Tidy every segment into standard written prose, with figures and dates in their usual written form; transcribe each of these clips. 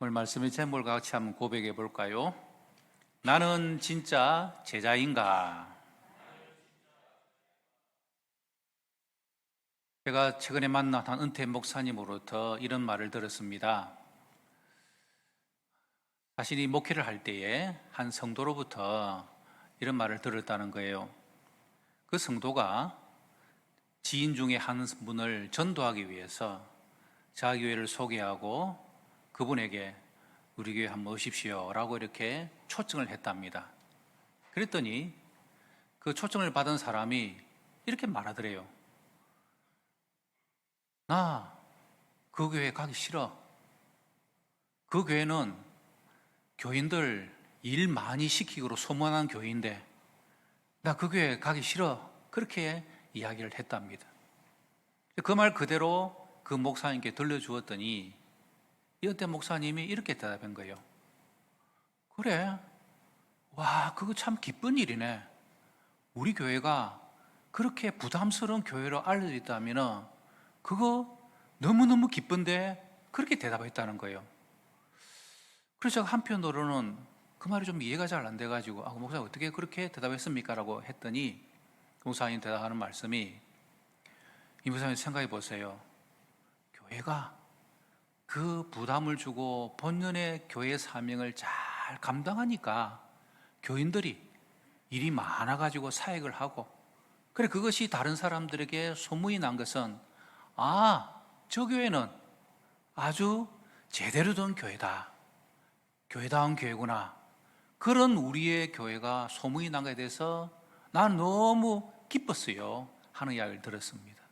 오늘 말씀의 제목을 같이 한번 고백해 볼까요? 나는 진짜 제자인가? 제가 최근에 만난 한 은퇴 목사님으로부터 이런 말을 들었습니다. 자신이 목회를 할 때에 한 성도로부터 이런 말을 들었다는 거예요. 그 성도가 지인 중에 한 분을 전도하기 위해서 자기 교회를 소개하고 그분에게 우리 교회 한번 오십시오 라고 이렇게 초청을 했답니다. 그랬더니 그 초청을 받은 사람이 이렇게 말하더래요. 나 그 교회 가기 싫어. 그 교회는 교인들 일 많이 시키기로 소문난 교회인데 나 그 교회 가기 싫어. 그렇게 이야기를 했답니다. 그 말 그대로 그 목사님께 들려주었더니 이때 목사님이 이렇게 대답한 거예요. 그래, 와, 그거 참 기쁜 일이네. 우리 교회가 그렇게 부담스러운 교회로 알려져 있다면 그거 너무너무 기쁜데 그렇게 대답했다는 거예요. 그래서 제가 한편으로는 그 말이 좀 이해가 잘 안 돼가지고 목사님 어떻게 그렇게 대답했습니까? 라고 했더니 목사님 대답하는 말씀이 이 목사님 생각해 보세요. 교회가 그 부담을 주고 본연의 교회 사명을 잘 감당하니까 교인들이 일이 많아가지고 사역을 하고 그래 그것이 다른 사람들에게 소문이 난 것은 저 교회는 아주 제대로 된 교회다. 교회다운 교회구나. 그런 우리의 교회가 소문이 난 것에 대해서 난 너무 기뻤어요. 하는 이야기를 들었습니다.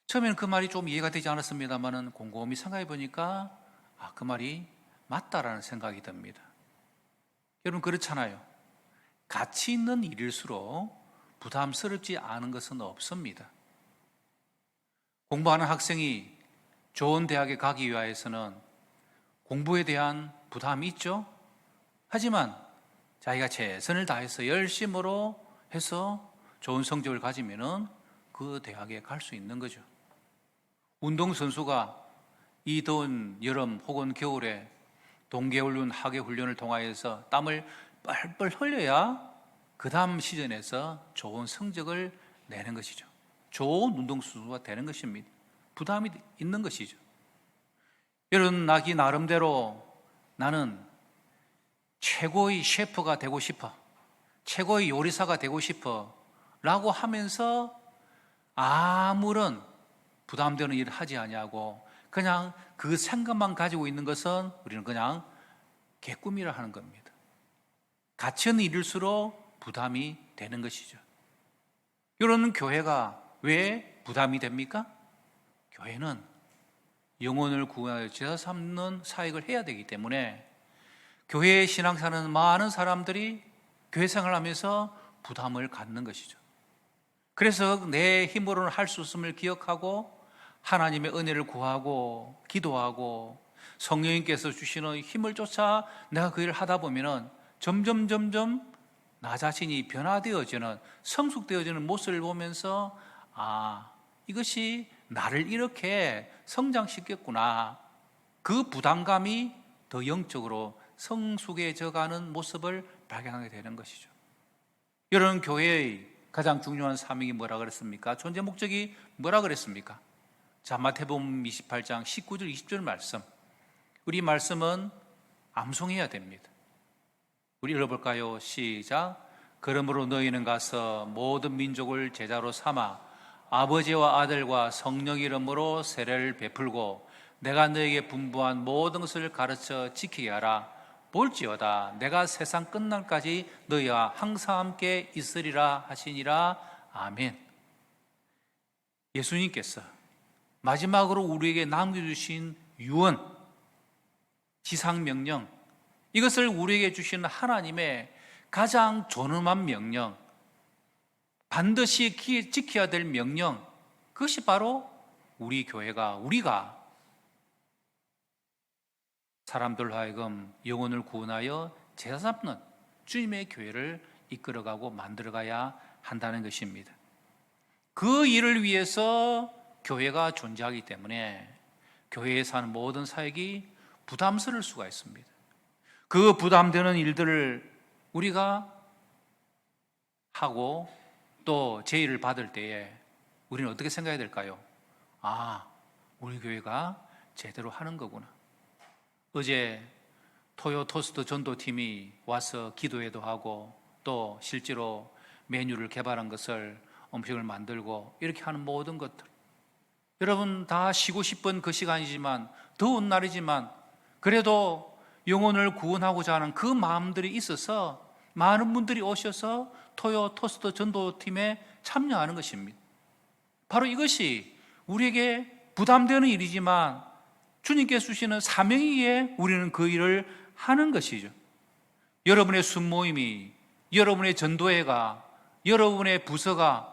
처음에는 그 말이 좀 이해가 되지 않았습니다만 곰곰이 생각해 보니까 그 말이 맞다라는 생각이 듭니다. 여러분 그렇잖아요. 가치 있는 일일수록 부담스럽지 않은 것은 없습니다. 공부하는 학생이 좋은 대학에 가기 위해서는 공부에 대한 부담이 있죠. 하지만 자기가 최선을 다해서 열심으로 해서 좋은 성적을 가지면은 그 대학에 갈 수 있는 거죠. 운동선수가 이 더운 여름 혹은 겨울에 동계훈련, 하계훈련을 통하여서 땀을 뻘뻘 흘려야 그 다음 시즌에서 좋은 성적을 내는 것이죠. 좋은 운동선수가 되는 것입니다. 부담이 있는 것이죠. 여러분, 나기 나름대로 나는 최고의 셰프가 되고 싶어. 최고의 요리사가 되고 싶어. 라고 하면서 아무런 부담되는 일을 하지 아니하고 그냥 그 생각만 가지고 있는 것은 우리는 그냥 개꿈이라 하는 겁니다. 가치 있는 일일수록 부담이 되는 것이죠. 이런 교회가 왜 부담이 됩니까? 교회는 영혼을 구하여 제사 삼는 사역을 해야 되기 때문에 교회의 신앙사는 많은 사람들이 교회 생활하면서 부담을 갖는 것이죠. 그래서 내 힘으로는 할 수 없음을 기억하고 하나님의 은혜를 구하고 기도하고 성령님께서 주시는 힘을 쫓아 내가 그 일을 하다 보면 점점 나 자신이 변화되어지는 성숙되어지는 모습을 보면서 이것이 나를 이렇게 성장시켰구나. 그 부담감이 더 영적으로 성숙해져가는 모습을 발견하게 되는 것이죠. 여러분 교회의 가장 중요한 사명이 뭐라 그랬습니까? 존재 목적이 뭐라 그랬습니까? 자, 마태복음 28장 19절 20절 말씀. 우리 말씀은 암송해야 됩니다. 우리 읽어볼까요? 시작. 그러므로 너희는 가서 모든 민족을 제자로 삼아 아버지와 아들과 성령 이름으로 세례를 베풀고 내가 너희에게 분부한 모든 것을 가르쳐 지키게 하라. 볼지어다 내가 세상 끝날까지 너희와 항상 함께 있으리라 하시니라. 아멘. 예수님께서 마지막으로 우리에게 남겨주신 유언, 지상명령, 이것을 우리에게 주신 하나님의 가장 존엄한 명령, 반드시 지켜야 될 명령, 그것이 바로 우리가 사람들로 하여금 영혼을 구원하여 제사 삼는 주님의 교회를 이끌어가고 만들어가야 한다는 것입니다. 그 일을 위해서 교회가 존재하기 때문에 교회에 사는 모든 사역이 부담스러울 수가 있습니다. 그 부담되는 일들을 우리가 하고 또 제의를 받을 때에 우리는 어떻게 생각해야 될까요? 아, 우리 교회가 제대로 하는 거구나. 어제 토요 토스트 전도팀이 와서 기도회도 하고 또 실제로 메뉴를 개발한 것을 음식을 만들고 이렇게 하는 모든 것들, 여러분 다 쉬고 싶은 그 시간이지만, 더운 날이지만 그래도 영혼을 구원하고자 하는 그 마음들이 있어서 많은 분들이 오셔서 토요 토스트 전도팀에 참여하는 것입니다. 바로 이것이 우리에게 부담되는 일이지만 주님께서 주시는 사명이기에 우리는 그 일을 하는 것이죠. 여러분의 순모임이, 여러분의 전도회가, 여러분의 부서가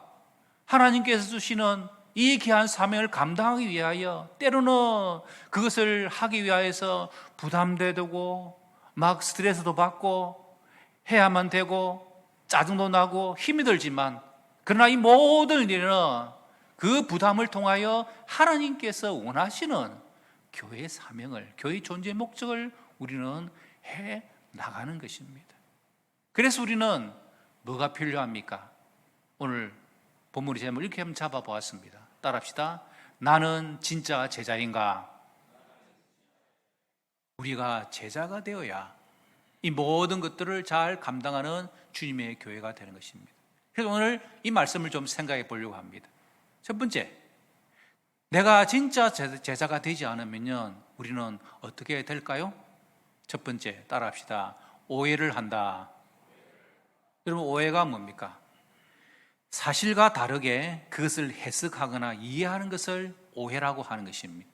하나님께서 주시는 이 귀한 사명을 감당하기 위하여 때로는 그것을 하기 위하여서 부담되고 막 스트레스도 받고 해야만 되고 짜증도 나고 힘이 들지만, 그러나 이 모든 일은 그 부담을 통하여 하나님께서 원하시는 교회의 사명을, 교회의 존재의 목적을 우리는 해 나가는 것입니다. 그래서 우리는 뭐가 필요합니까? 오늘 본문의 제목을 이렇게 한번 잡아보았습니다. 따라합시다. 나는 진짜 제자인가? 우리가 제자가 되어야 이 모든 것들을 잘 감당하는 주님의 교회가 되는 것입니다. 그래서 오늘 이 말씀을 좀 생각해 보려고 합니다. 첫 번째, 내가 진짜 제자가 되지 않으면 우리는 어떻게 될까요? 첫 번째, 따라합시다. 오해를 한다. 여러분, 오해가 뭡니까? 사실과 다르게 그것을 해석하거나 이해하는 것을 오해라고 하는 것입니다.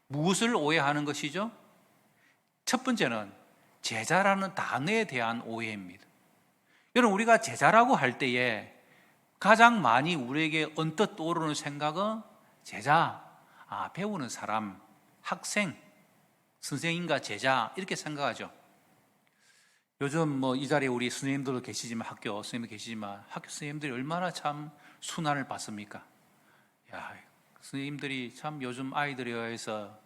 무엇을 오해하는 것이죠? 첫 번째는 제자라는 단어에 대한 오해입니다. 여러분, 우리가 제자라고 할 때에 가장 많이 우리에게 언뜻 떠오르는 생각은 제자, 배우는 사람, 학생, 선생님과 제자 이렇게 생각하죠. 요즘 이 자리에 우리 선생님들도 계시지만, 학교 선생님도 계시지만 학교 선생님들이 얼마나 참 순환을 받습니까? 선생님들이 참 요즘 아이들에 의해서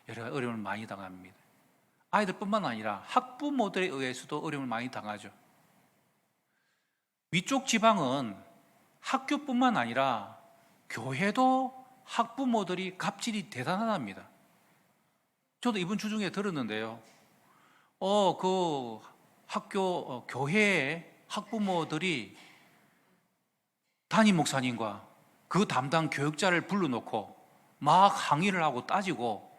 여러 가지 어려움을 많이 당합니다. 아이들뿐만 아니라 학부모들에 의해서도 어려움을 많이 당하죠. 위쪽 지방은 학교뿐만 아니라 교회도 학부모들이 갑질이 대단하답니다. 저도 이번 주 중에 들었는데요. 그 학교 교회의 학부모들이 담임 목사님과 그 담당 교육자를 불러놓고 막 항의를 하고 따지고,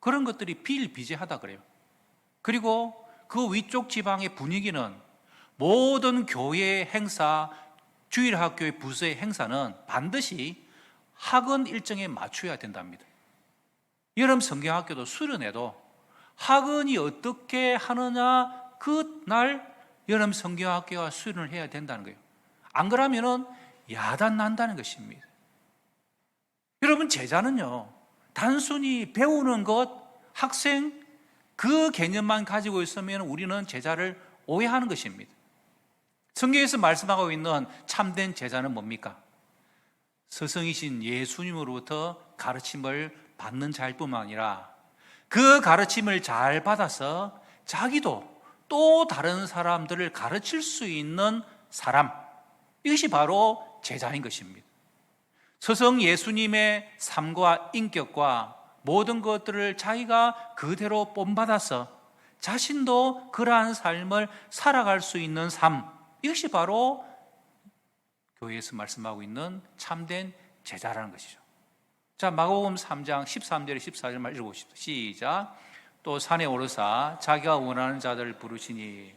그런 것들이 비일비재하다 그래요. 그리고 그 위쪽 지방의 분위기는 모든 교회의 행사, 주일학교의 부서의 행사는 반드시 학원 일정에 맞춰야 된답니다. 여름 성경학교도 수련회도 학원이 어떻게 하느냐, 그날 여름 성경학교가 수련을 해야 된다는 거예요. 안 그러면은 야단 난다는 것입니다. 여러분, 제자는요, 단순히 배우는 것, 학생, 그 개념만 가지고 있으면 우리는 제자를 오해하는 것입니다. 성경에서 말씀하고 있는 참된 제자는 뭡니까? 스승이신 예수님으로부터 가르침을 받는 자일 뿐만 아니라 그 가르침을 잘 받아서 자기도 또 다른 사람들을 가르칠 수 있는 사람, 이것이 바로 제자인 것입니다. 스승 예수님의 삶과 인격과 모든 것들을 자기가 그대로 본받아서 자신도 그러한 삶을 살아갈 수 있는 삶, 이것이 바로 교회에서 말씀하고 있는 참된 제자라는 것이죠. 자, 마가복음 3장 13절에 14절만 읽어보십시오. 시작. 또 산에 오르사 자기가 원하는 자들을 부르시니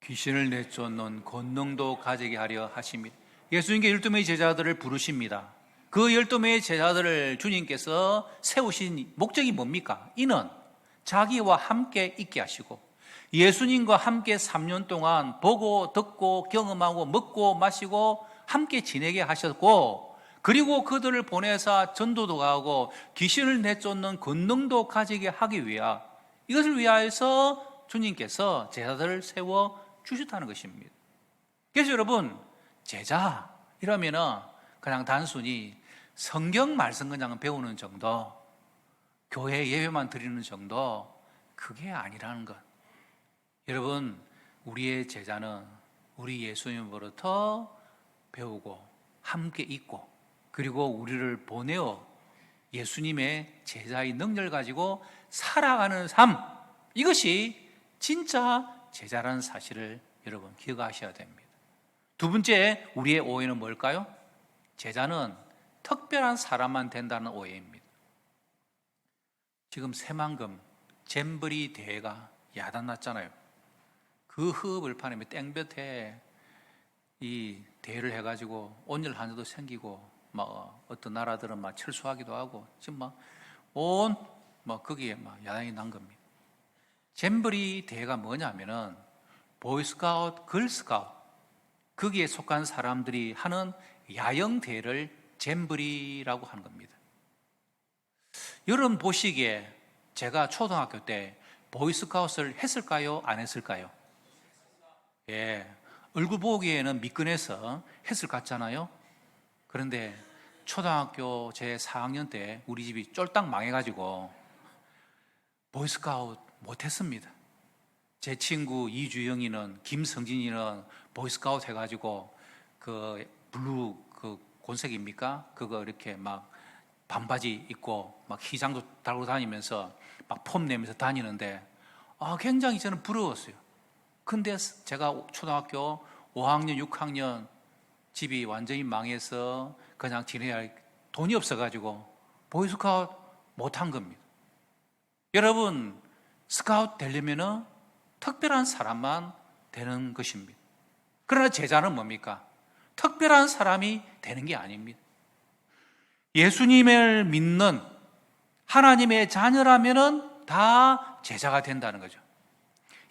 귀신을 내쫓는 권능도 가지게 하려 하십니다. 예수님께 12명의 제자들을 부르십니다. 그 12명의 제자들을 주님께서 세우신 목적이 뭡니까? 이는 자기와 함께 있게 하시고 예수님과 함께 3년 동안 보고 듣고 경험하고 먹고 마시고 함께 지내게 하셨고, 그리고 그들을 보내사 전도도 가고 귀신을 내쫓는 권능도 가지게 하기 위하, 이것을 위하여서 주님께서 제자들을 세워 주셨다는 것입니다. 그래서 여러분, 제자, 이러면은 그냥 단순히 성경 말씀 그냥 배우는 정도, 교회 예배만 드리는 정도, 그게 아니라는 것. 여러분, 우리의 제자는 우리 예수님으로부터 배우고 함께 있고, 그리고 우리를 보내어 예수님의 제자의 능력을 가지고 살아가는 삶, 이것이 진짜 제자라는 사실을 여러분 기억하셔야 됩니다. 두 번째, 우리의 오해는 뭘까요? 제자는 특별한 사람만 된다는 오해입니다. 지금 새만금 잼버리 대회가 야단났잖아요. 그 흡을판에 땡볕에 이 대회를 해가지고 온열 환자도 생기고, 막 어떤 나라들은 막 철수하기도 하고, 지금 거기에 야단이 난 겁니다. 잼버리 대회가 뭐냐면은 보이스카우트, 걸스카우트, 거기에 속한 사람들이 하는 야영 대회를 잼버리라고 하는 겁니다. 여러분 보시기에 제가 초등학교 때 보이스카우트를 했을까요? 안 했을까요? 예, 얼굴 보기에는 미끈해서 했을 것 같잖아요. 그런데 초등학교 제 4학년 때 우리 집이 쫄딱 망해가지고 보이스카우트 못했습니다. 제 친구 이주영이는, 김성진이는 보이스카우트 해가지고 그 블루 그 곤색입니까? 그거 이렇게 막 반바지 입고 막 휘장도 달고 다니면서 막 폼 내면서 다니는데 굉장히 저는 부러웠어요. 근데 제가 초등학교 5학년, 6학년 집이 완전히 망해서 그냥 지내야 할 돈이 없어가지고 보이스카우트 못한 겁니다. 여러분, 스카우트 되려면은 특별한 사람만 되는 것입니다. 그러나 제자는 뭡니까? 특별한 사람이 되는 게 아닙니다. 예수님을 믿는 하나님의 자녀라면은 다 제자가 된다는 거죠.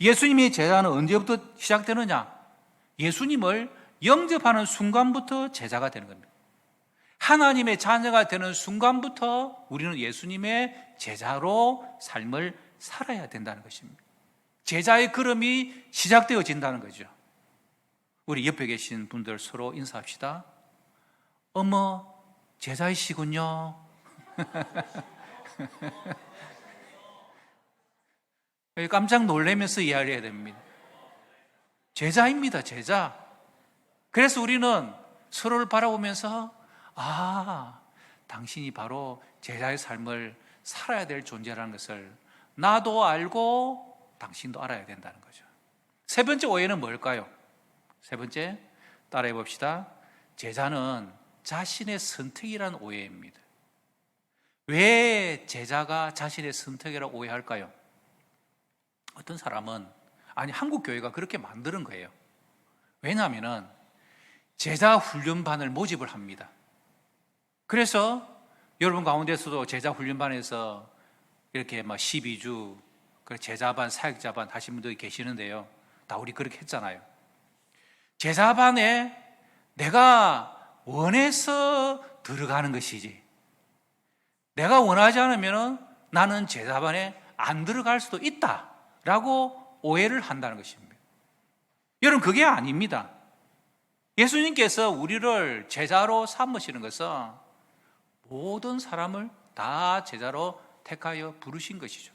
예수님의 제자는 언제부터 시작되느냐? 예수님을 영접하는 순간부터 제자가 되는 겁니다. 하나님의 자녀가 되는 순간부터 우리는 예수님의 제자로 삶을 살아야 된다는 것입니다. 제자의 걸음이 시작되어진다는 거죠. 우리 옆에 계신 분들 서로 인사합시다. 어머, 제자이시군요. 깜짝 놀라면서 이해를 해야 됩니다. 제자입니다, 제자. 그래서 우리는 서로를 바라보면서 당신이 바로 제자의 삶을 살아야 될 존재라는 것을 나도 알고 당신도 알아야 된다는 거죠. 세 번째 오해는 뭘까요? 세 번째, 따라해 봅시다. 제자는 자신의 선택이라는 오해입니다. 왜 제자가 자신의 선택이라고 오해할까요? 어떤 사람은 한국 교회가 그렇게 만드는 거예요. 왜냐하면 제자 훈련반을 모집을 합니다. 그래서 여러분 가운데서도 제자 훈련반에서 이렇게 12주 제자반, 사역자반 하신 분들이 계시는데요. 다 우리 그렇게 했잖아요. 제자반에 내가 원해서 들어가는 것이지, 내가 원하지 않으면 나는 제자반에 안 들어갈 수도 있다라고 오해를 한다는 것입니다. 여러분, 그게 아닙니다. 예수님께서 우리를 제자로 삼으시는 것은 모든 사람을 다 제자로 택하여 부르신 것이죠.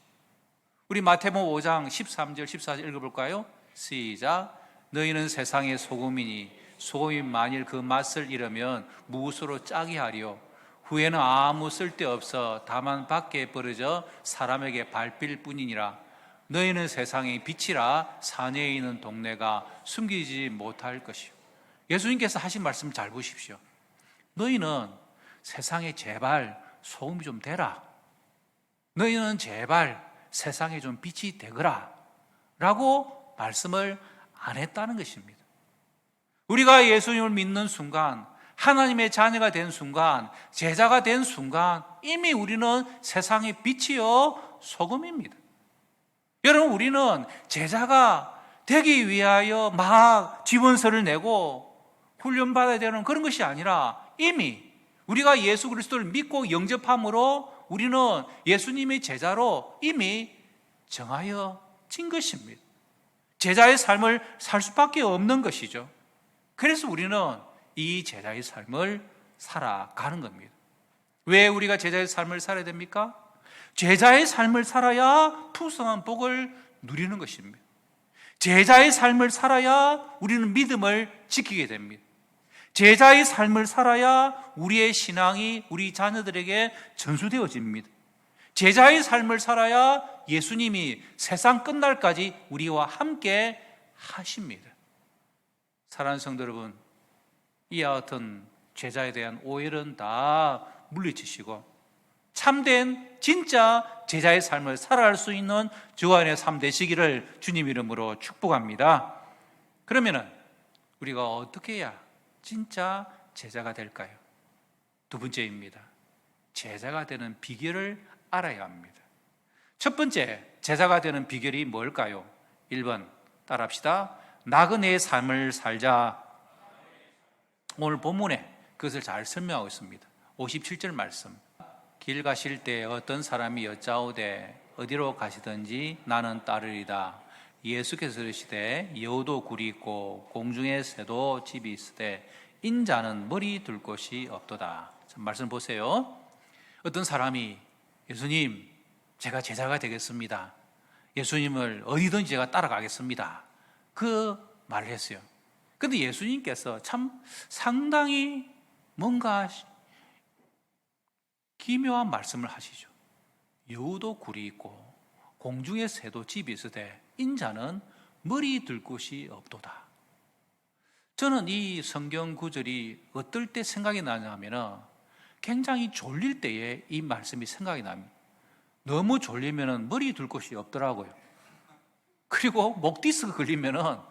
우리 마태복음 5장 13절 14절 읽어볼까요? 시작. 너희는 세상의 소금이니 소금이 만일 그 맛을 잃으면 무엇으로 짜게 하리요? 후에는 아무 쓸데없어 다만 밖에 버려져 사람에게 밟힐 뿐이니라. 너희는 세상의 빛이라 산에 있는 동네가 숨기지 못할 것이요. 예수님께서 하신 말씀 잘 보십시오. 너희는 세상에 제발 소금이 좀 되라. 너희는 제발 세상에 좀 빛이 되거라 라고 말씀을 안 했다는 것입니다. 우리가 예수님을 믿는 순간, 하나님의 자녀가 된 순간, 제자가 된 순간 이미 우리는 세상의 빛이요 소금입니다. 여러분, 우리는 제자가 되기 위하여 막 지원서를 내고 훈련받아야 되는 그런 것이 아니라 이미 우리가 예수 그리스도를 믿고 영접함으로 우리는 예수님의 제자로 이미 정하여진 것입니다. 제자의 삶을 살 수밖에 없는 것이죠. 그래서 우리는 이 제자의 삶을 살아가는 겁니다. 왜 우리가 제자의 삶을 살아야 됩니까? 제자의 삶을 살아야 풍성한 복을 누리는 것입니다. 제자의 삶을 살아야 우리는 믿음을 지키게 됩니다. 제자의 삶을 살아야 우리의 신앙이 우리 자녀들에게 전수되어집니다. 제자의 삶을 살아야 예수님이 세상 끝날까지 우리와 함께 하십니다. 사랑하는 성도 여러분, 이와 같은 제자에 대한 오해는 다 물리치시고 참된 진짜 제자의 삶을 살아갈 수 있는 저와 여러분의 삶 되시기를 주님 이름으로 축복합니다. 그러면은 우리가 어떻게 해야 진짜 제자가 될까요? 두 번째입니다. 제자가 되는 비결을 알아야 합니다. 첫 번째 제자가 되는 비결이 뭘까요? 1번 따라합시다. 나그네의 삶을 살자. 오늘 본문에 그것을 잘 설명하고 있습니다. 57절 말씀. 길 가실 때 어떤 사람이 여짜오되 어디로 가시든지 나는 따르리다. 예수께서 이르시되 여우도 굴이 있고 공중의 새도 집이 있으되 인자는 머리 둘 곳이 없도다. 말씀 보세요. 어떤 사람이 예수님, 제가 제자가 되겠습니다. 예수님을 어디든지 제가 따라가겠습니다. 그 말을 했어요. 그런데 예수님께서 참 상당히 뭔가 기묘한 말씀을 하시죠. 여우도 굴이 있고 공중의 새도 집이 있으되 인자는 머리 둘 곳이 없도다. 저는 이 성경 구절이 어떨 때 생각이 나냐면 굉장히 졸릴 때에 이 말씀이 생각이 납니다. 너무 졸리면 머리 둘 곳이 없더라고요. 그리고 목 디스크 걸리면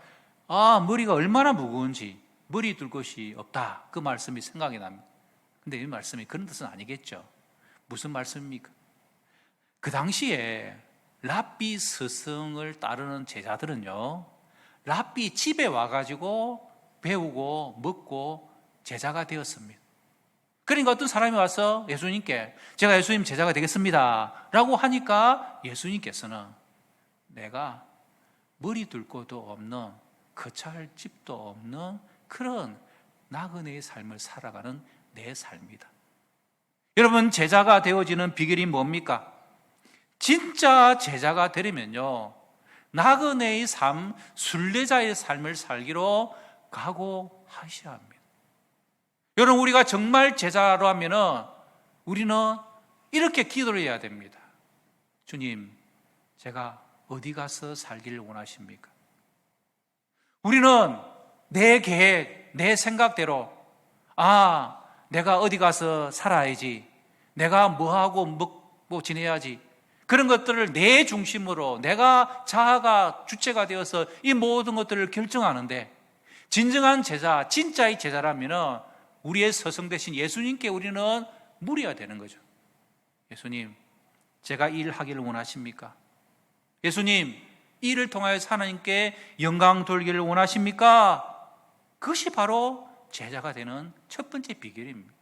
머리가 얼마나 무거운지 머리 둘 곳이 없다. 그 말씀이 생각이 납니다. 근데 이 말씀이 그런 뜻은 아니겠죠. 무슨 말씀입니까? 그 당시에 랍비 스승을 따르는 제자들은요, 랍비 집에 와가지고 배우고 먹고 제자가 되었습니다. 그러니까 어떤 사람이 와서 예수님께 제가 예수님 제자가 되겠습니다 라고 하니까 예수님께서는 내가 머리 둘 곳도 없는 거처할 집도 없는 그런 나그네의 삶을 살아가는 내 삶이다. 여러분, 제자가 되어지는 비결이 뭡니까? 진짜 제자가 되려면요, 나그네의 삶, 순례자의 삶을 살기로 각오하셔야 합니다. 여러분, 우리가 정말 제자로 하면은 우리는 이렇게 기도를 해야 됩니다. 주님, 제가 어디 가서 살기를 원하십니까? 우리는 내 계획, 내 생각대로 내가 어디 가서 살아야지, 내가 뭐하고 먹고 지내야지, 그런 것들을 내 중심으로 내가 자아가 주체가 되어서 이 모든 것들을 결정하는데, 진정한 제자, 진짜의 제자라면 우리의 서성 되신 예수님께 우리는 물어야 되는 거죠. 예수님, 제가 일하기를 원하십니까? 예수님, 일을 통하여서 하나님께 영광 돌기를 원하십니까? 그것이 바로 제자가 되는 첫 번째 비결입니다.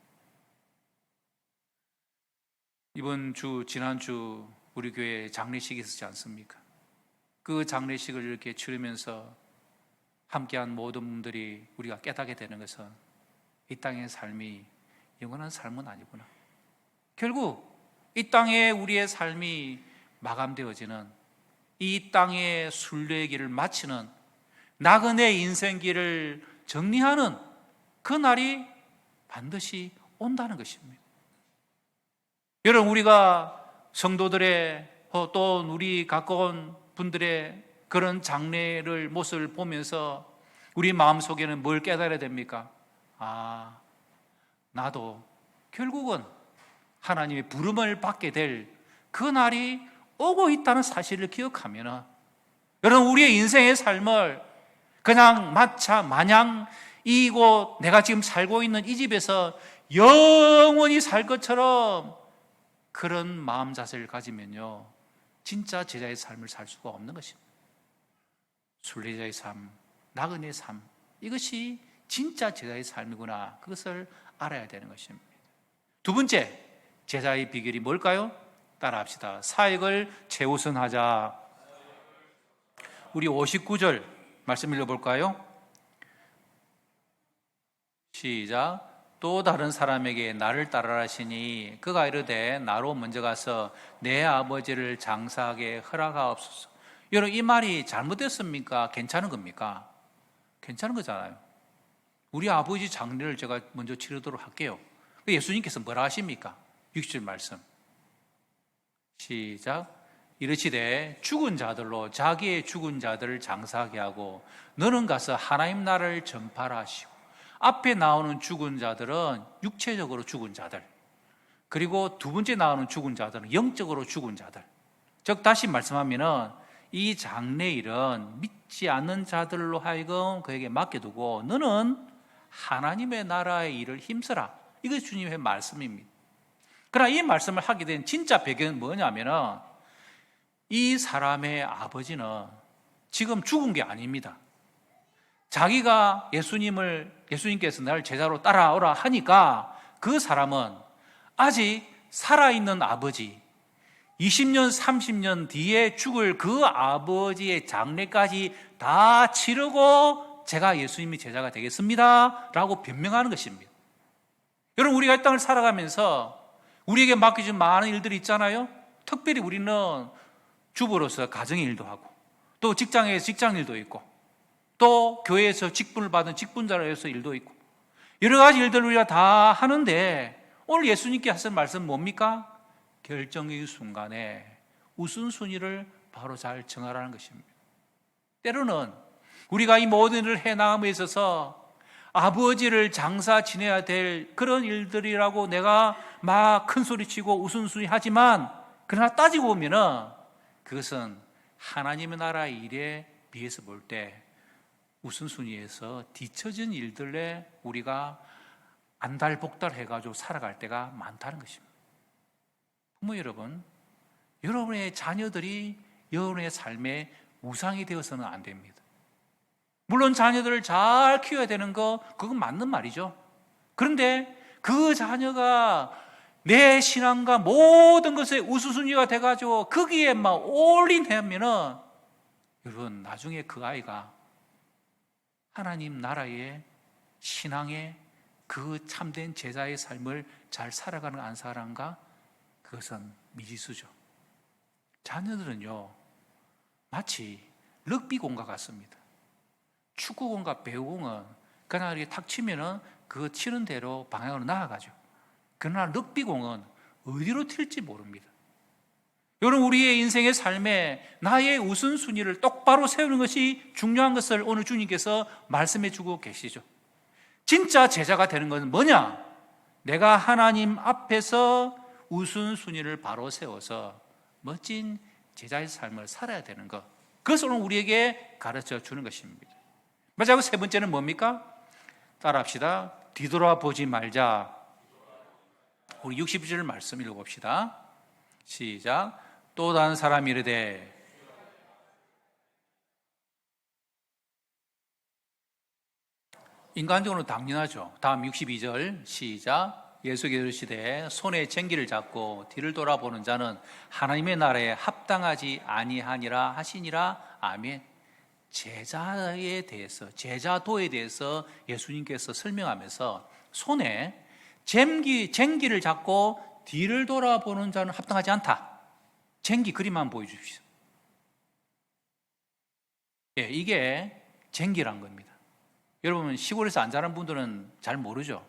이번 주, 지난주 우리 교회에 장례식이 있었지 않습니까? 그 장례식을 이렇게 치르면서 함께한 모든 분들이 우리가 깨닫게 되는 것은 이 땅의 삶이 영원한 삶은 아니구나. 결국 이 땅에 우리의 삶이 마감되어지는, 이 땅의 순례길을 마치는, 나그네 인생길을 정리하는 그 날이 반드시 온다는 것입니다. 여러분, 우리가 성도들의 또 우리 가까운 분들의 그런 장례를 모습을 보면서 우리 마음속에는 뭘 깨달아야 됩니까? 나도 결국은 하나님의 부름을 받게 될 그 날이 오고 있다는 사실을 기억하면, 여러분, 우리의 인생의 삶을 그냥 마냥 이곳 내가 지금 살고 있는 이 집에서 영원히 살 것처럼 그런 마음 자세를 가지면요, 진짜 제자의 삶을 살 수가 없는 것입니다. 순례자의 삶, 나그네의 삶, 이것이 진짜 제자의 삶이구나, 그것을 알아야 되는 것입니다. 두 번째 제자의 비결이 뭘까요? 따라합시다. 사역을 최우선하자. 우리 59절 말씀 읽어볼까요? 시작. 또 다른 사람에게 나를 따르라 하시니 그가 이르되 나로 먼저 가서 내 아버지를 장사하게 허락하옵소서. 여러분, 이 말이 잘못됐습니까? 괜찮은 겁니까? 괜찮은 거잖아요. 우리 아버지 장례를 제가 먼저 치르도록 할게요. 예수님께서 뭐라 하십니까? 60절 말씀 시작. 이르시되 죽은 자들로 자기의 죽은 자들을 장사하게 하고 너는 가서 하나님 나라를 전파라 하시고. 앞에 나오는 죽은 자들은 육체적으로 죽은 자들, 그리고 두 번째 나오는 죽은 자들은 영적으로 죽은 자들. 즉 다시 말씀하면은 이 장례일은 믿지 않는 자들로 하여금 그에게 맡겨두고 너는 하나님의 나라의 일을 힘써라. 이것이 주님의 말씀입니다. 그러나 이 말씀을 하게 된 진짜 배경은 뭐냐면은 이 사람의 아버지는 지금 죽은 게 아닙니다. 자기가 예수님께서 나를 제자로 따라오라 하니까 그 사람은 아직 살아있는 아버지, 20년, 30년 뒤에 죽을 그 아버지의 장례까지 다 치르고 제가 예수님의 제자가 되겠습니다 라고 변명하는 것입니다. 여러분, 우리가 이 땅을 살아가면서 우리에게 맡겨진 많은 일들이 있잖아요. 특별히 우리는 주부로서 가정의 일도 하고, 또 직장에서 직장 일도 있고, 또 교회에서 직분을 받은 직분자로서 일도 있고, 여러 가지 일들을 우리가 다 하는데 오늘 예수님께 하신 말씀 뭡니까? 결정의 순간에 우선순위를 바로 잘 정하라는 것입니다. 때로는 우리가 이 모든 일을 해나감에 있어서 아버지를 장사 지내야 될 그런 일들이라고 내가 막 큰 소리치고 우선순위 하지만, 그러나 따지고 보면은 그것은 하나님의 나라의 일에 비해서 볼 때 우선순위에서 뒤처진 일들에 우리가 안달복달 해가지고 살아갈 때가 많다는 것입니다. 부모 여러분, 여러분의 자녀들이 여러분의 삶의 우상이 되어서는 안 됩니다. 물론 자녀들을 잘 키워야 되는 거, 그건 맞는 말이죠. 그런데 그 자녀가 내 신앙과 모든 것의 우선순위가 돼가지고 거기에 막 올인하면은 여러분, 나중에 그 아이가 하나님 나라의 신앙의 그 참된 제자의 삶을 잘 살아가는 안 살아가는가? 그것은 미지수죠. 자녀들은요, 마치 럭비공과 같습니다. 축구공과 배구공은 그냥 이렇게 탁 치면은 그 치는 대로 방향으로 나아가죠. 그러나 럭비공은 어디로 튈지 모릅니다. 여러분, 우리의 인생의 삶에 나의 우선순위를 똑바로 세우는 것이 중요한 것을 오늘 주님께서 말씀해 주고 계시죠. 진짜 제자가 되는 것은 뭐냐? 내가 하나님 앞에서 우선순위를 바로 세워서 멋진 제자의 삶을 살아야 되는 것, 그것을 오늘 우리에게 가르쳐 주는 것입니다. 마지막 세 번째는 뭡니까? 따라합시다. 뒤돌아보지 말자. 우리 60절 말씀 읽어봅시다. 시작. 또 다른 사람이 이르되 인간적으로 당연하죠. 다음 62절 시작. 예수께서 이르시되 손에 쟁기를 잡고 뒤를 돌아보는 자는 하나님의 나라에 합당하지 아니하니라 하시니라. 아멘. 제자에 대해서, 제자도에 대해서 예수님께서 설명하면서 손에 쟁기를 잡고 뒤를 돌아보는 자는 합당하지 않다. 쟁기 그림만 보여주십시오. 예, 이게 쟁기란 겁니다. 여러분, 시골에서 안 자란 분들은 잘 모르죠.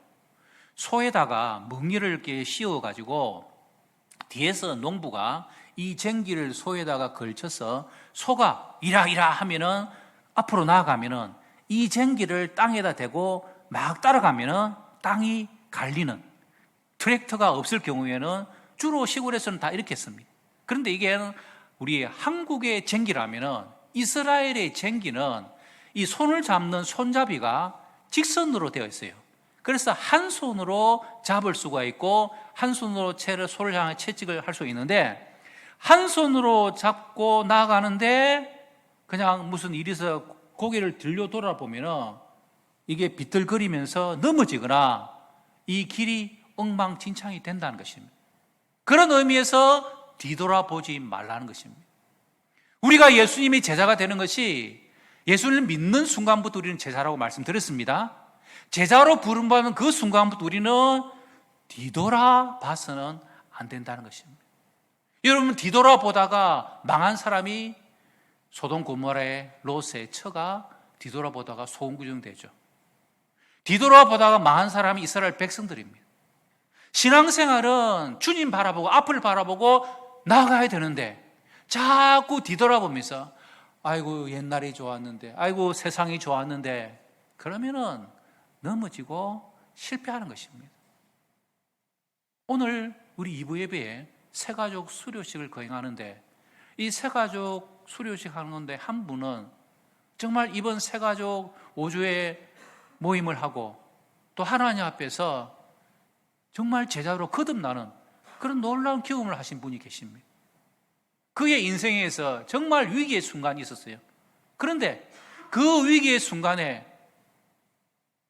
소에다가 멍이를 이렇게 씌워가지고 뒤에서 농부가 이 쟁기를 소에다가 걸쳐서 소가 이라 하면은 앞으로 나아가면은 이 쟁기를 땅에다 대고 막 따라가면은 땅이 갈리는, 트랙터가 없을 경우에는 주로 시골에서는 다 이렇게 했습니다. 그런데 이게 우리 한국의 쟁기라면은, 이스라엘의 쟁기는 이 손을 잡는 손잡이가 직선으로 되어 있어요. 그래서 한 손으로 잡을 수가 있고 한 손으로 소를 향해 채찍을 할 수 있는데, 한 손으로 잡고 나가는데 그냥 무슨 일이 있어 고개를 들려 돌아보면은 이게 비틀거리면서 넘어지거나 이 길이 엉망진창이 된다는 것입니다. 그런 의미에서 뒤돌아보지 말라는 것입니다. 우리가 예수님이 제자가 되는 것이, 예수님을 믿는 순간부터 우리는 제자라고 말씀드렸습니다. 제자로 부름받는 그 순간부터 우리는 뒤돌아봐서는 안 된다는 것입니다. 여러분, 뒤돌아보다가 망한 사람이 소돔 고모라의 롯의 처가 뒤돌아보다가 소원구정되죠. 뒤돌아보다가 망한 사람이 이스라엘 백성들입니다. 신앙생활은 주님 바라보고 앞을 바라보고 나아가야 되는데 자꾸 뒤돌아보면서 아이고 옛날이 좋았는데, 아이고 세상이 좋았는데, 그러면은 넘어지고 실패하는 것입니다. 오늘 우리 2부 예배에 새가족 수료식을 거행하는데, 이 새가족 수료식 하는 건데 한 분은 정말 이번 새가족 5주의 모임을 하고 또 하나님 앞에서 정말 제자로 거듭나는 그런 놀라운 경험을 하신 분이 계십니다. 그의 인생에서 정말 위기의 순간이 있었어요. 그런데 그 위기의 순간에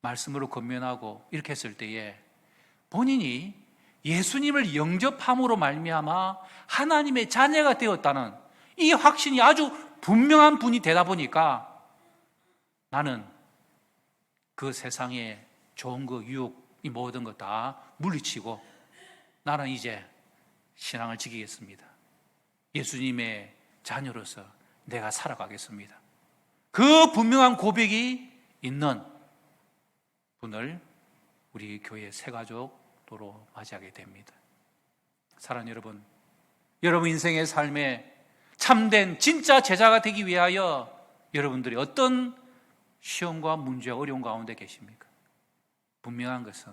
말씀으로 권면하고 이렇게 했을 때에 본인이 예수님을 영접함으로 말미암아 하나님의 자녀가 되었다는 이 확신이 아주 분명한 분이 되다 보니까 나는 그 세상에 좋은 거, 유혹, 이 모든 거 다 물리치고 나는 이제 신앙을 지키겠습니다. 예수님의 자녀로서 내가 살아가겠습니다. 그 분명한 고백이 있는 분을 우리 교회 새가족도로 맞이하게 됩니다. 사랑하는 여러분, 여러분 인생의 삶에 참된 진짜 제자가 되기 위하여 여러분들이 어떤 시험과 문제와 어려움 가운데 계십니까? 분명한 것은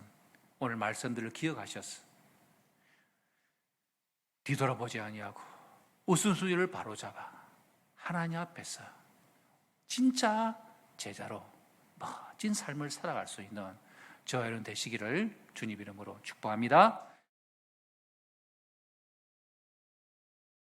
오늘 말씀들을 기억하셔서 뒤돌아보지 아니하고 우선순위를 바로잡아 하나님 앞에서 진짜 제자로 멋진 삶을 살아갈 수 있는 저와 여러분 되시기를 주님 이름으로 축복합니다.